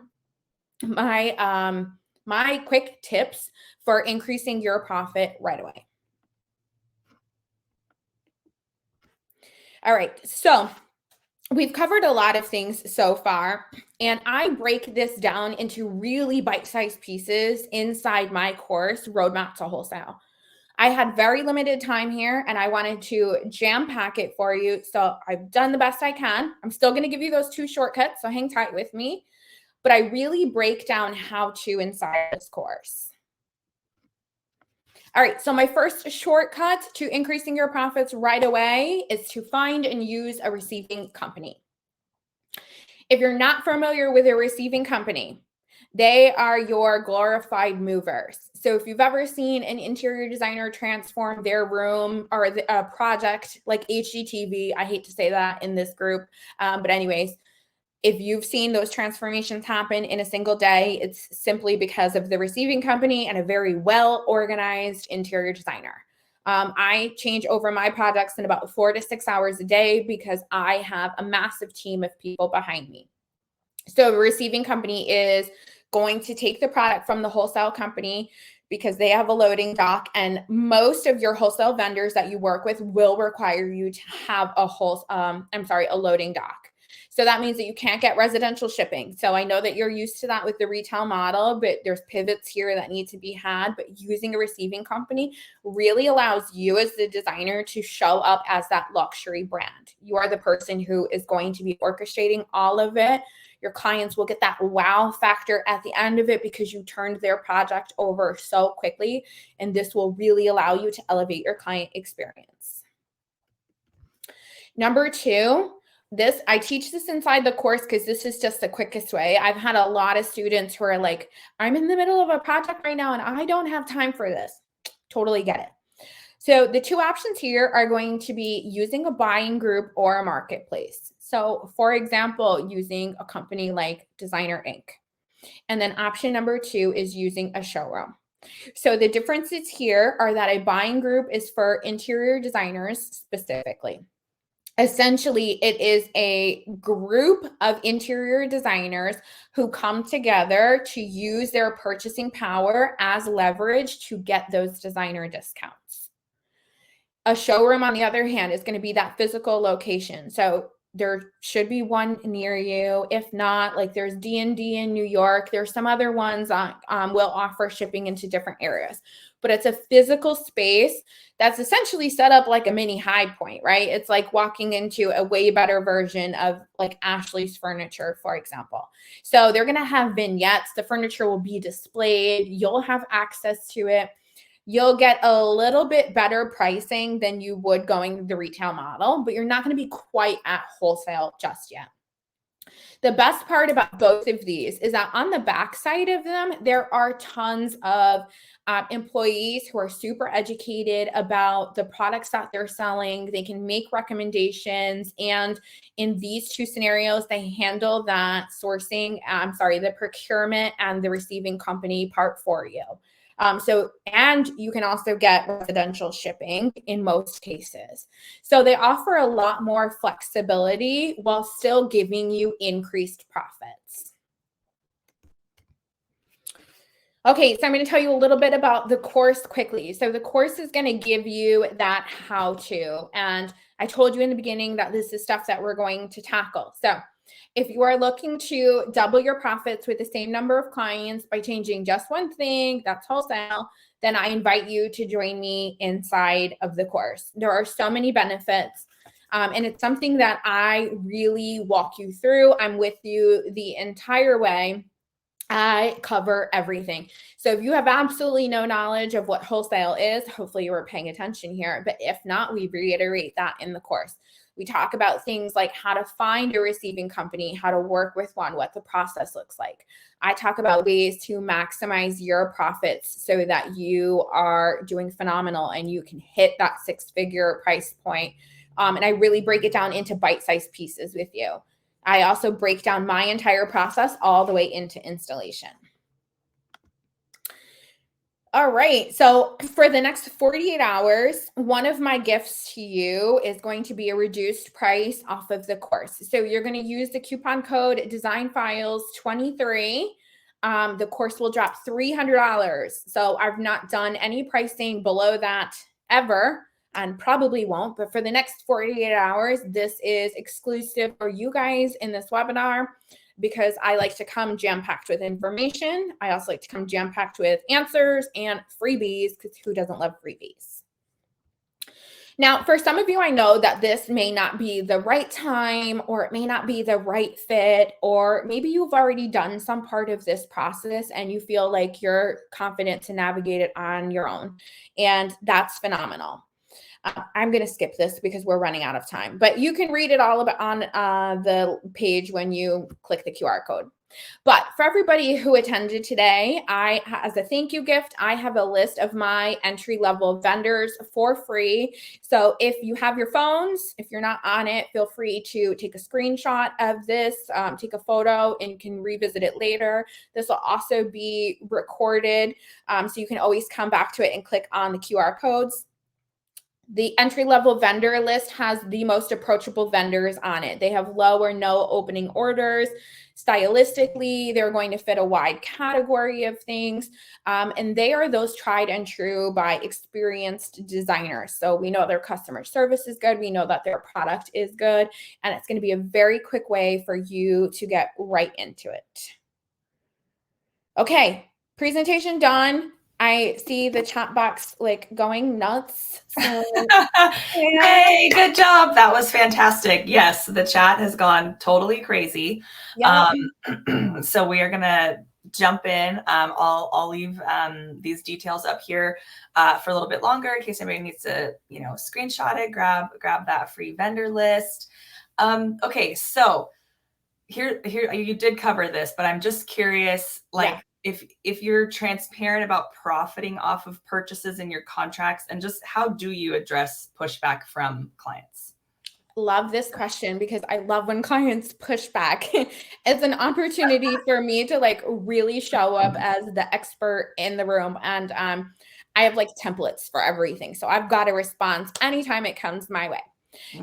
my quick tips for increasing your profit right away. All right, so we've covered a lot of things so far, and I break this down into really bite-sized pieces inside my course, Roadmap to Wholesale. I had very limited time here and I wanted to jam pack it for you. So I've done the best I can. I'm still going to give you those 2 shortcuts, so hang tight with me. But I really break down how to inside this course. All right, so my first shortcut to increasing your profits right away is to find and use a receiving company. If you're not familiar with a receiving company, they are your glorified movers. So if you've ever seen an interior designer transform their room or a project like HGTV, I hate to say that in this group, but anyways, if you've seen those transformations happen in a single day, it's simply because of the receiving company and a very well-organized interior designer. I change over my projects in about 4 to 6 hours a day because I have a massive team of people behind me. So a receiving company is going to take the product from the wholesale company because they have a loading dock, and most of your wholesale vendors that you work with will require you to have a loading dock. So that means that you can't get residential shipping. So I know that you're used to that with the retail model, but there's pivots here that need to be had. But using a receiving company really allows you as the designer to show up as that luxury brand. You are the person who is going to be orchestrating all of it. Your clients will get that wow factor at the end of it because you turned their project over so quickly. And this will really allow you to elevate your client experience. Number 2, I teach this inside the course because this is just the quickest way. I've had a lot of students who are like, I'm in the middle of a project right now and I don't have time for this. Totally get it. So the 2 options here are going to be using a buying group or a marketplace. So for example, using a company like Designer Inc. And then option number 2 is using a showroom. So the differences here are that a buying group is for interior designers specifically. Essentially, it is a group of interior designers who come together to use their purchasing power as leverage to get those designer discounts. A showroom, on the other hand, is going to be that physical location. So there should be one near you. If not, like there's D&D in New York. There's some other ones that will offer shipping into different areas. But it's a physical space that's essentially set up like a mini High Point, right? It's like walking into a way better version of like Ashley's Furniture, for example. So they're going to have vignettes. The furniture will be displayed. You'll have access to it. You'll get a little bit better pricing than you would going the retail model, but you're not going to be quite at wholesale just yet. The best part about both of these is that on the back side of them, there are tons of employees who are super educated about the products that they're selling. They can make recommendations. And in these two scenarios, they handle that the procurement and the receiving company part for you. And you can also get residential shipping in most cases. So they offer a lot more flexibility while still giving you increased profits. Okay, so I'm going to tell you a little bit about the course quickly. So the course is going to give you that how-to. And I told you in the beginning that this is stuff that we're going to tackle. So if you are looking to double your profits with the same number of clients by changing just one thing, that's wholesale, then I invite you to join me inside of the course. There are so many benefits. And it's something that I really walk you through. I'm with you the entire way. I cover everything. So if you have absolutely no knowledge of what wholesale is, hopefully you were paying attention here. But if not, we reiterate that in the course. We talk about things like how to find your receiving company, how to work with one, what the process looks like. I talk about ways to maximize your profits so that you are doing phenomenal and you can hit that 6-figure price point. And I really break it down into bite-sized pieces with you. I also break down my entire process all the way into installation. All right. So for the next 48 hours, one of my gifts to you is going to be a reduced price off of the course. So you're going to use the coupon code DesignFiles23. The course will drop $300. So I've not done any pricing below that ever, and probably won't, but for the next 48 hours, this is exclusive for you guys in this webinar because I like to come jam-packed with information. I also like to come jam-packed with answers and freebies, because who doesn't love freebies? Now, for some of you, I know that this may not be the right time, or it may not be the right fit, or maybe you've already done some part of this process and you feel like you're confident to navigate it on your own. And that's phenomenal. I'm going to skip this because we're running out of time, but you can read it all about on the page when you click the QR code. But for everybody who attended today, as a thank you gift, I have a list of my entry-level vendors for free. So if you have your phones, if you're not on it, feel free to take a screenshot of this, take a photo, and you can revisit it later. This will also be recorded, so you can always come back to it and click on the QR codes. The entry-level vendor list has the most approachable vendors on it. They have low or no opening orders. Stylistically, they're going to fit a wide category of things. And they are those tried and true by experienced designers. So we know their customer service is good. We know that their product is good. And it's going to be a very quick way for you to get right into it. Okay, presentation done. I see the chat box like going nuts. So, hey, good job. That was fantastic. Yes, the chat has gone totally crazy. Yeah. So we are going to jump in. I'll leave these details up here for a little bit longer in case anybody needs to, screenshot it, grab that free vendor list. Okay, so here you did cover this, but I'm just curious, if you're transparent about profiting off of purchases in your contracts, and just how do you address pushback from clients? Love this question because I love when clients push back. It's an opportunity for me to really show up as the expert in the room. And I have templates for everything. So I've got a response anytime it comes my way.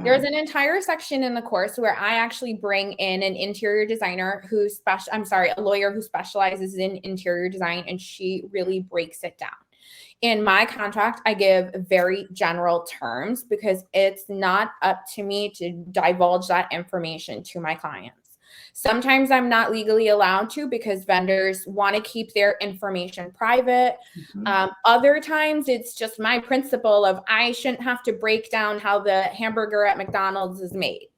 There's an entire section in the course where I actually bring in an interior designer a lawyer who specializes in interior design, and she really breaks it down. In my contract, I give very general terms because it's not up to me to divulge that information to my clients. Sometimes I'm not legally allowed to because vendors want to keep their information private. Other times it's just my principle of I shouldn't have to break down how the hamburger at McDonald's is made.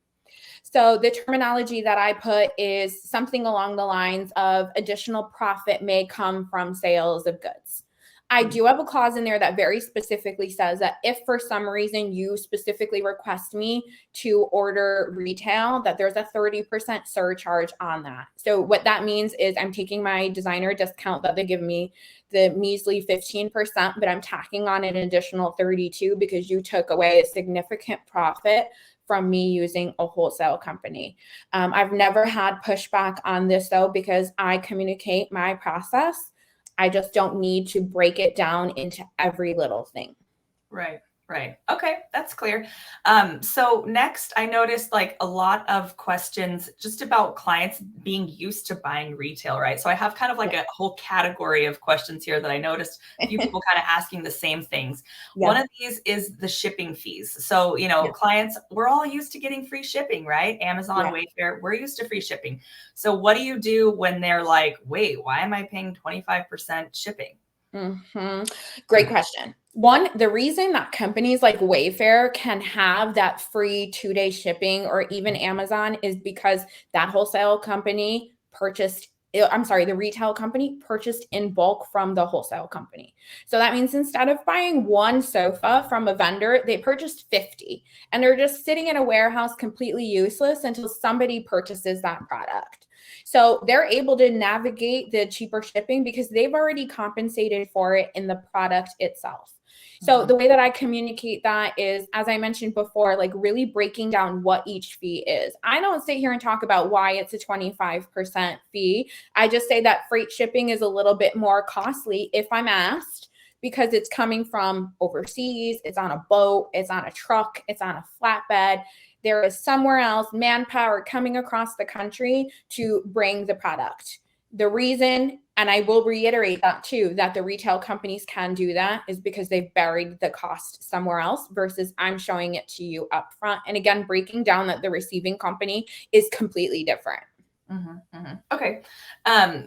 So the terminology that I put is something along the lines of additional profit may come from sales of goods. I do have a clause in there that very specifically says that if for some reason you specifically request me to order retail, that there's a 30% surcharge on that. So what that means is I'm taking my designer discount that they give me, the measly 15%, but I'm tacking on an additional 32 because you took away a significant profit from me using a wholesale company. I've never had pushback on this though, because I communicate my process. I just don't need to break it down into every little thing. Right. Right. Okay. That's clear. So next, I noticed like a lot of questions just about clients being used to buying retail, right? So I have kind of like a whole category of questions here that I noticed a few people kind of asking the same things. One of these is the shipping fees. So, clients, we're all used to getting free shipping, right? Amazon, Wayfair, we're used to free shipping. So what do you do when they're like, wait, why am I paying 25% shipping? Great question. One, the reason that companies like Wayfair can have that free 2-day shipping or even Amazon is because that wholesale company the retail company purchased in bulk from the wholesale company. So that means instead of buying one sofa from a vendor, they purchased 50 and they're just sitting in a warehouse completely useless until somebody purchases that product. So they're able to navigate the cheaper shipping because they've already compensated for it in the product itself. So the way that I communicate that is, as I mentioned before, like really breaking down what each fee is. I don't sit here and talk about why it's a 25% fee. I just say that freight shipping is a little bit more costly if I'm asked, because it's coming from overseas, it's on a boat, it's on a truck, it's on a flatbed. There is somewhere else manpower coming across the country to bring the product. The reason, and I will reiterate that too, that the retail companies can do that is because they've buried the cost somewhere else versus I'm showing it to you up front. And again, breaking down that the receiving company is completely different. Okay.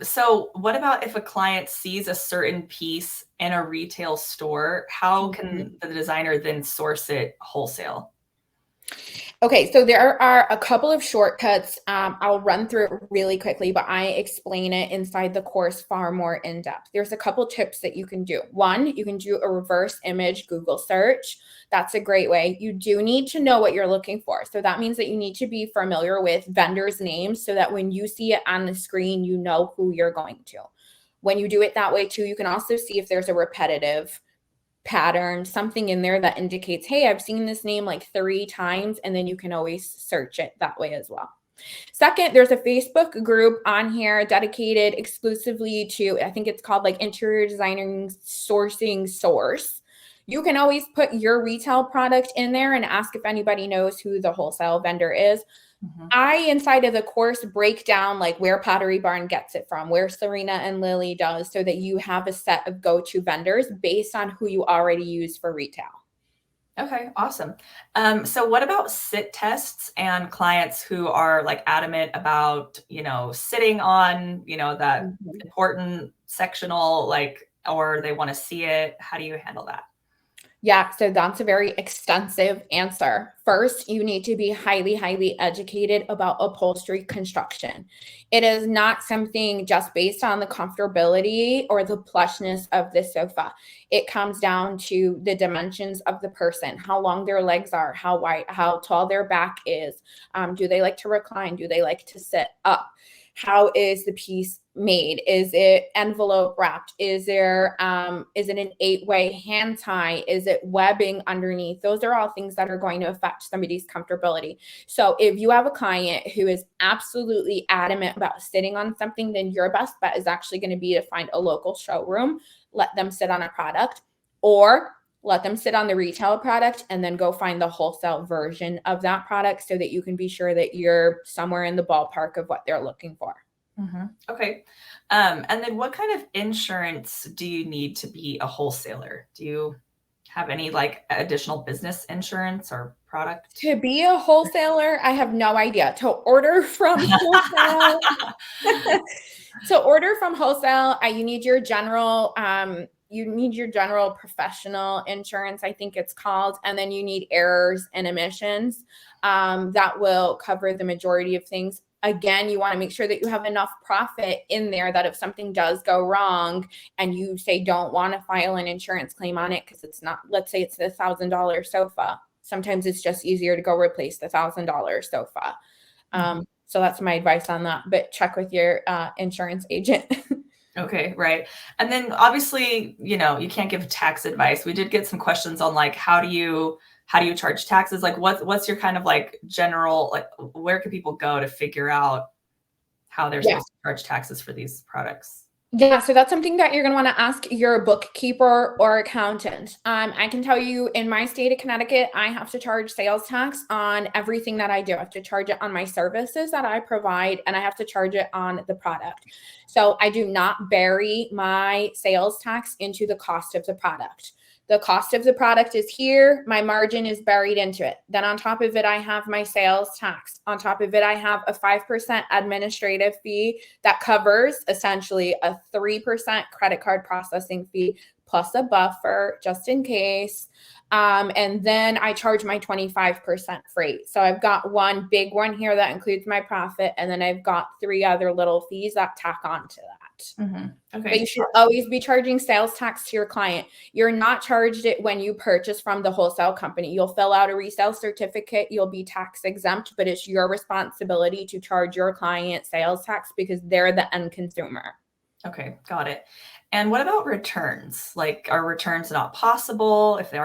So what about if a client sees a certain piece in a retail store? How can the designer then source it wholesale? Okay, so there are a couple of shortcuts. I'll run through it really quickly, but I explain it inside the course far more in depth. There's a couple tips that you can do. One, you can do a reverse image Google search. That's a great way. You do need to know what you're looking for. So that means that you need to be familiar with vendors' names so that when you see it on the screen, you know who you're going to. When you do it that way too, you can also see if there's a repetitive pattern, something in there that indicates, hey, I've seen this name like 3 times, and then you can always search it that way as well. Second, there's a Facebook group on here dedicated exclusively to, I think it's called like Interior Designing Sourcing Source. You can always put your retail product in there and ask if anybody knows who the wholesale vendor is. I, inside of the course, break down like where Pottery Barn gets it from, where Serena and Lily does, so that you have a set of go-to vendors based on who you already use for retail. Okay, awesome. So what about sit tests and clients who are like adamant about, sitting on, that important sectional, or they want to see it? How do you handle that? Yeah, so that's a very extensive answer. First, you need to be highly, highly educated about upholstery construction. It is not something just based on the comfortability or the plushness of the sofa. It comes down to the dimensions of the person, how long their legs are, how wide, how tall their back is. Do they like to recline? Do they like to sit up? How is the piece made? Is it envelope wrapped? Is it an 8-way hand tie? Is it webbing underneath? Those are all things that are going to affect somebody's comfortability. So if you have a client who is absolutely adamant about sitting on something, then your best bet is actually going to be to find a local showroom, let them sit on a product, or let them sit on the retail product and then go find the wholesale version of that product so that you can be sure that you're somewhere in the ballpark of what they're looking for. Okay. And then what kind of insurance do you need to be a wholesaler? Do you have any like additional business insurance or product? To be a wholesaler, I have no idea. To order from wholesale, you need your general professional insurance, I think it's called, and then you need errors and omissions that will cover the majority of things. Again, you want to make sure that you have enough profit in there that if something does go wrong and you say don't want to file an insurance claim on it because it's not, let's say it's the $1,000 sofa. Sometimes it's just easier to go replace the $1,000 sofa. So that's my advice on that, but check with your insurance agent. Okay, right. And then obviously, you can't give tax advice. We did get some questions on like how do you charge taxes? Like what's your kind of like general, like where can people go to figure out how they're supposed to charge taxes for these products? Yeah, so that's something that you're going to want to ask your bookkeeper or accountant. I can tell you in my state of Connecticut, I have to charge sales tax on everything that I do. I have to charge it on my services that I provide, and I have to charge it on the product. So I do not bury my sales tax into the cost of the product. The cost of the product is here. My margin is buried into it. Then on top of it, I have my sales tax. On top of it, I have a 5% administrative fee that covers essentially a 3% credit card processing fee plus a buffer just in case. And then I charge my 25% freight. So I've got one big one here that includes my profit. And then I've got 3 other little fees that tack on to that. Okay. But you should always be charging sales tax to your client. You're not charged it when you purchase from the wholesale company. You'll fill out a resale certificate. You'll be tax exempt, but it's your responsibility to charge your client sales tax because they're the end consumer. Okay, got it. And what about returns? Like, are returns not possible? If they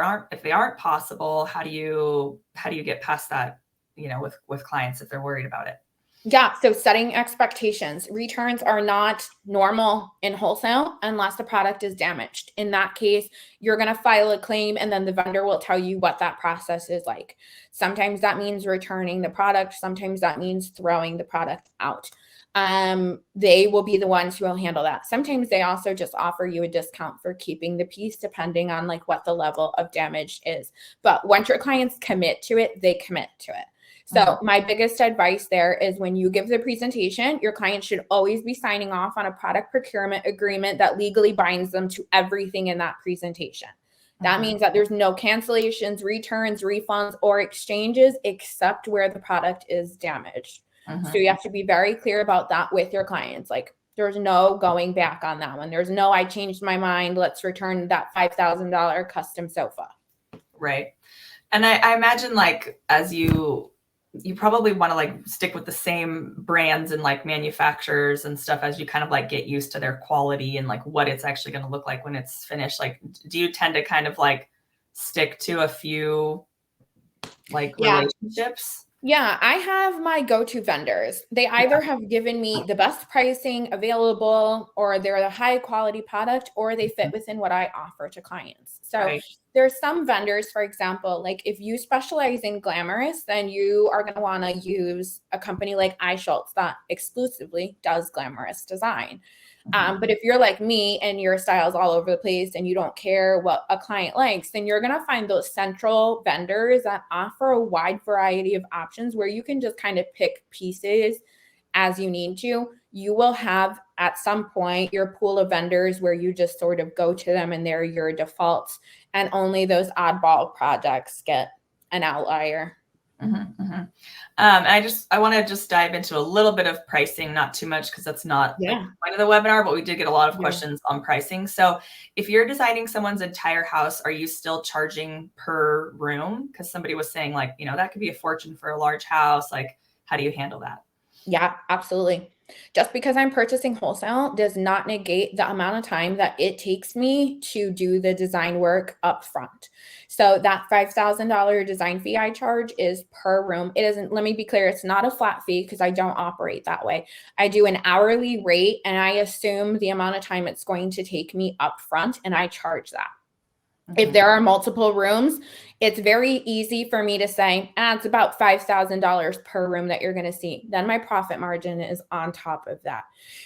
aren't possible, how do you get past that, with clients if they're worried about it? Yeah, so setting expectations. Returns are not normal in wholesale unless the product is damaged. In that case, you're going to file a claim and then the vendor will tell you what that process is like. Sometimes that means returning the product. Sometimes that means throwing the product out. They will be the ones who will handle that. Sometimes they also just offer you a discount for keeping the piece depending on like what the level of damage is. But once your clients commit to it, they commit to it. So my biggest advice there is when you give the presentation, your client should always be signing off on a product procurement agreement that legally binds them to everything in that presentation. That means that there's no cancellations, returns, refunds, or exchanges except where the product is damaged. So you have to be very clear about that with your clients. Like there's no going back on that one. There's no, I changed my mind. Let's return that $5,000 custom sofa. Right. And I imagine like as you probably want to like stick with the same brands and like manufacturers and stuff as you kind of like get used to their quality and like what it's actually going to look like when it's finished. Like, do you tend to kind of like stick to a few like relationships? Yeah, I have my go-to vendors. They either have given me the best pricing available, or they're the high quality product, or they fit within what I offer to clients. So there's some vendors, for example, like if you specialize in glamorous, then you are going to want to use a company like iSchultz that exclusively does glamorous design. But if you're like me and your style's all over the place and you don't care what a client likes, then you're going to find those central vendors that offer a wide variety of options where you can just kind of pick pieces as you need to. You will have at some point your pool of vendors where you just sort of go to them and they're your defaults, and only those oddball projects get an outlier. And I want to just dive into a little bit of pricing, not too much because that's not the point of the webinar, but we did get a lot of questions on pricing. So if you're designing someone's entire house, are you still charging per room? Because somebody was saying like, that could be a fortune for a large house. Like, how do you handle that? Yeah, absolutely. Just because I'm purchasing wholesale does not negate the amount of time that it takes me to do the design work up front. So that $5,000 design fee I charge is per room. It isn't, let me be clear, it's not a flat fee because I don't operate that way. I do an hourly rate and I assume the amount of time it's going to take me up front and I charge that. If there are multiple rooms, it's very easy for me to say, it's about $5,000 per room that you're going to see. Then my profit margin is on top of that.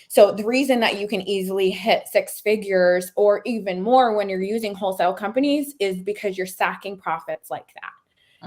So the reason that you can easily hit six figures or even more when you're using wholesale companies is because you're stacking profits like that.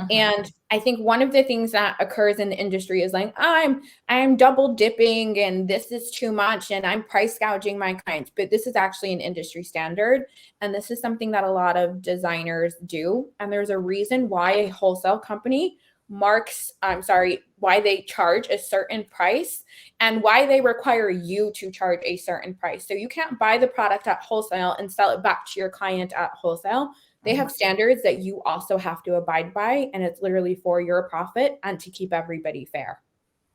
And I think one of the things that occurs in the industry is like, I'm double dipping and this is too much and I'm price gouging my clients. But this is actually an industry standard. And this is something that a lot of designers do. And there's a reason why a wholesale company why they charge a certain price and why they require you to charge a certain price. So you can't buy the product at wholesale and sell it back to your client at wholesale. They have standards that you also have to abide by, and it's literally for your profit and to keep everybody fair.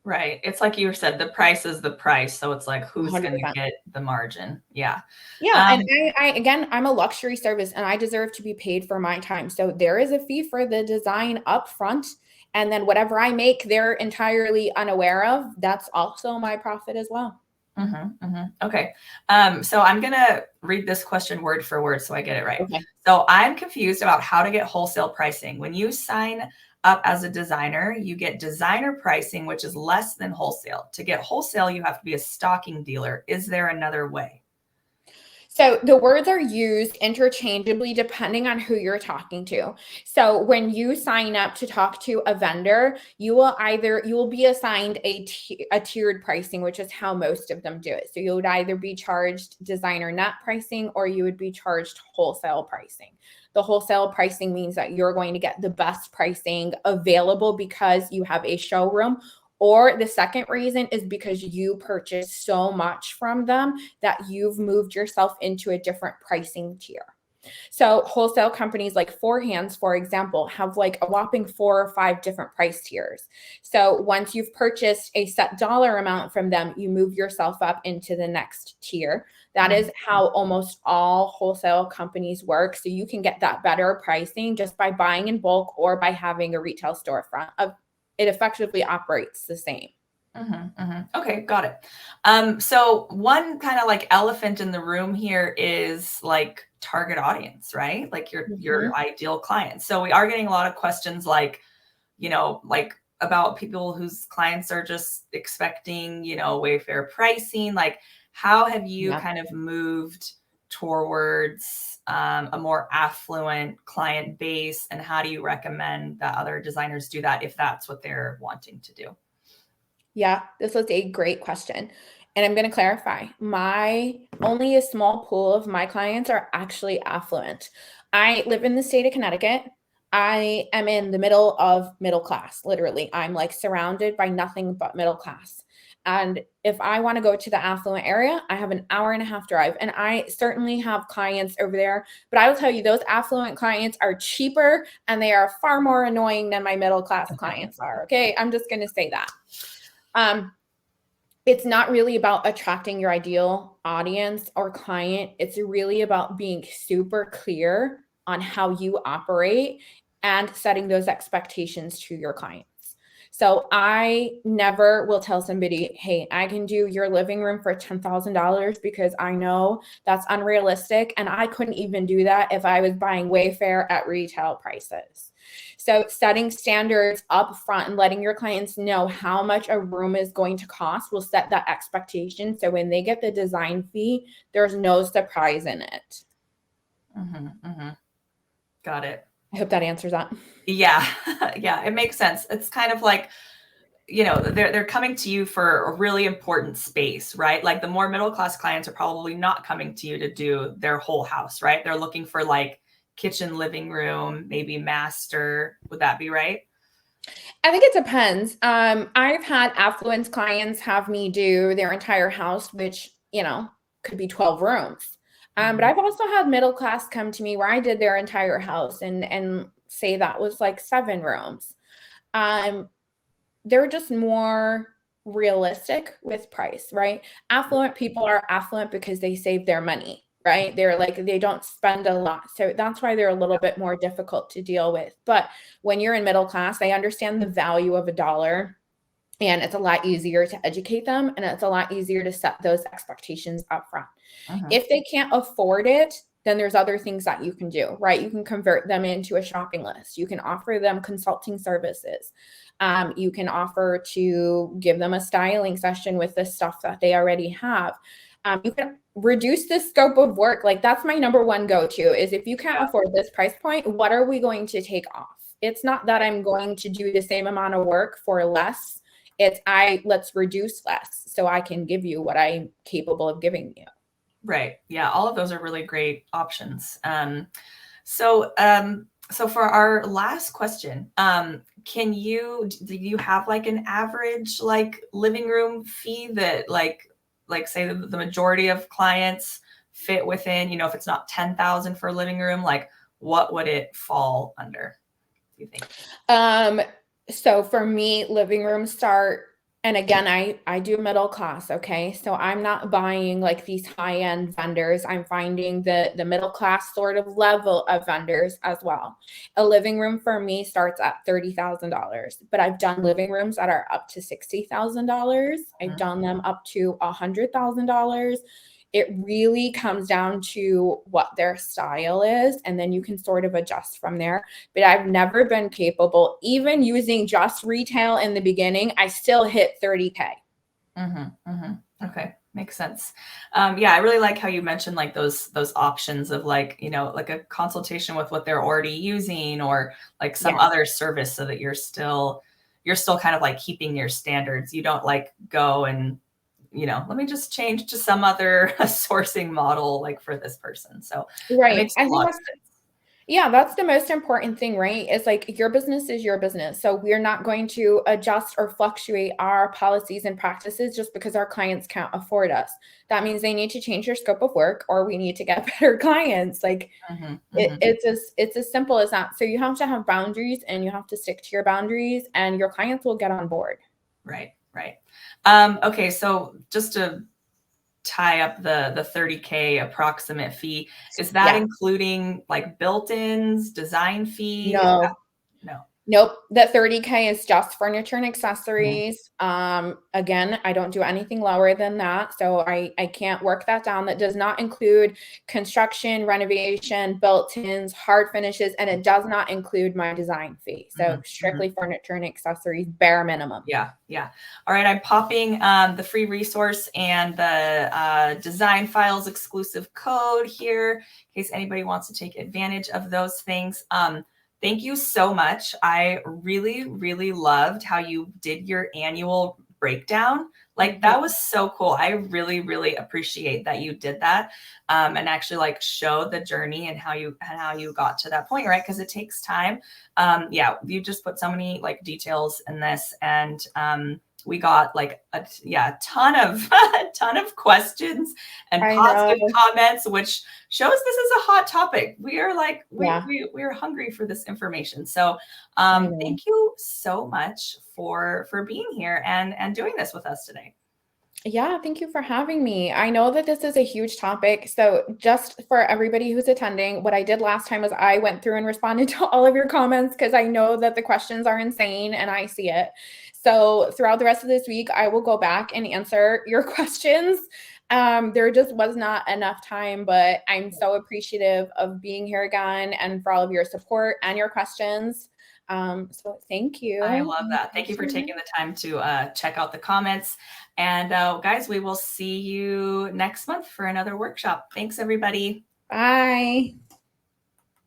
Right. It's like you said, the price is the price. So it's like, who's going to 100%. get the margin? Yeah. Yeah. And again, I'm a luxury service and I deserve to be paid for my time. So there is a fee for the design up front. And then whatever I make, they're entirely unaware of. That's also my profit as well. Okay. So I'm going to read this question word for word so I get it right. Okay. So I'm confused about how to get wholesale pricing. When you sign up as a designer, you get designer pricing, which is less than wholesale. To get wholesale, you have to be a stocking dealer. Is there another way? So the words are used interchangeably depending on who you're talking to. So when you sign up to talk to a vendor, you will be assigned a tiered pricing, which is how most of them do it. So you would either be charged designer net pricing or you would be charged wholesale pricing. The wholesale pricing means that you're going to get the best pricing available because you have a showroom. Or the second reason is because you purchase so much from them that you've moved yourself into a different pricing tier. So wholesale companies like Four Hands, for example, have like a whopping 4 or 5 different price tiers. So once you've purchased a set dollar amount from them, you move yourself up into the next tier. That is how almost all wholesale companies work. So you can get that better pricing just by buying in bulk or by having a retail storefront. It effectively operates the same. Okay, got it. So one kind of like elephant in the room here is like target audience, right? Like your ideal client. So we are getting a lot of questions like, like about people whose clients are just expecting, Wayfair pricing. Like, how have you kind of moved towards a more affluent client base, and how do you recommend that other designers do that if that's what they're wanting to do? Yeah, this was a great question. And I'm going to clarify. Only a small pool of my clients are actually affluent. I live in the state of Connecticut. I am in the middle of middle class, literally. I'm like surrounded by nothing but middle class. And if I want to go to the affluent area, I have an hour and a half drive. And I certainly have clients over there. But I will tell you, those affluent clients are cheaper and they are far more annoying than my middle class clients are. Okay. I'm just going to say that. It's not really about attracting your ideal audience or client. It's really about being super clear on how you operate and setting those expectations to your clients. So I never will tell somebody, hey, I can do your living room for $10,000 because I know that's unrealistic. And I couldn't even do that if I was buying Wayfair at retail prices. So setting standards up front and letting your clients know how much a room is going to cost will set that expectation. So when they get the design fee, there's no surprise in it. Got it. I hope that answers that. Yeah. Yeah, it makes sense. It's kind of like, they're coming to you for a really important space, right? Like the more middle class clients are probably not coming to you to do their whole house, right? They're looking for like kitchen, living room, maybe master. Would that be right? I think it depends. I've had affluent clients have me do their entire house, which, could be 12 rooms. But I've also had middle class come to me where I did their entire house and say that was like 7 rooms. They're just more realistic with price, right? Affluent people are affluent because they save their money, right? They're like, they don't spend a lot. So that's why they're a little bit more difficult to deal with. But when you're in middle class, they understand the value of a dollar. And it's a lot easier to educate them. And it's a lot easier to set those expectations up front. If they can't afford it, then there's other things that you can do, right? You can convert them into a shopping list. You can offer them consulting services. You can offer to give them a styling session with the stuff that they already have. You can reduce the scope of work. Like that's my number one go-to is if you can't afford this price point, what are we going to take off? It's not that I'm going to do the same amount of work for less. Let's reduce less so I can give you what I'm capable of giving you. Right. Yeah. All of those are really great options. So for our last question, do you have like an average like living room fee that like say the majority of clients fit within, if it's not 10,000 for a living room, like what would it fall under, do you think? So for me, living room start, and again, I do middle class, okay? So I'm not buying like these high-end vendors. I'm finding the middle class sort of level of vendors as well. A living room for me starts at $30,000, but I've done living rooms that are up to $60,000. I've done them up to $100,000. It really comes down to what their style is, and then you can sort of adjust from there. But I've never been capable, even using just retail in the beginning, I still hit 30K. Okay. Makes sense. Yeah, I really like how you mentioned like those options of like, like a consultation with what they're already using or like some other service so that you're still kind of like keeping your standards. You don't like go and let me just change to some other sourcing model like for this person. So that makes a lot of sense. Yeah, that's the most important thing, right? It's like your business is your business. So we're not going to adjust or fluctuate our policies and practices just because our clients can't afford us. That means they need to change their scope of work or we need to get better clients. Like it's as simple as that. So you have to have boundaries and you have to stick to your boundaries and your clients will get on board. Right. Okay. So just to tie up the 30K approximate fee, is that including like built-ins, design fee? No. No. Nope. That 30K is just furniture and accessories. Again, I don't do anything lower than that. So I can't work that down. That does not include construction, renovation, built-ins, hard finishes, and it does not include my design fee. So strictly furniture and accessories, bare minimum. Yeah. All right. I'm popping the free resource and the Design Files exclusive code here in case anybody wants to take advantage of those things. Thank you so much. I really, really loved how you did your annual breakdown. Like that was so cool. I really, really appreciate that you did that and actually like showed the journey and how you got to that point, right? Because it takes time. Yeah, you just put so many like details in this, and we got like a ton of questions and positive comments, which shows this is a hot topic. We are like we're hungry for this information. So thank you so much for being here and doing this with us today. Yeah, thank you for having me. I know that this is a huge topic. So just for everybody who's attending, what I did last time was I went through and responded to all of your comments because I know that the questions are insane and I see it. So throughout the rest of this week, I will go back and answer your questions. There just was not enough time, but I'm so appreciative of being here again and for all of your support and your questions. So thank you. I love that. Thank you for taking the time to check out the comments. And guys, we will see you next month for another workshop. Thanks, everybody. Bye.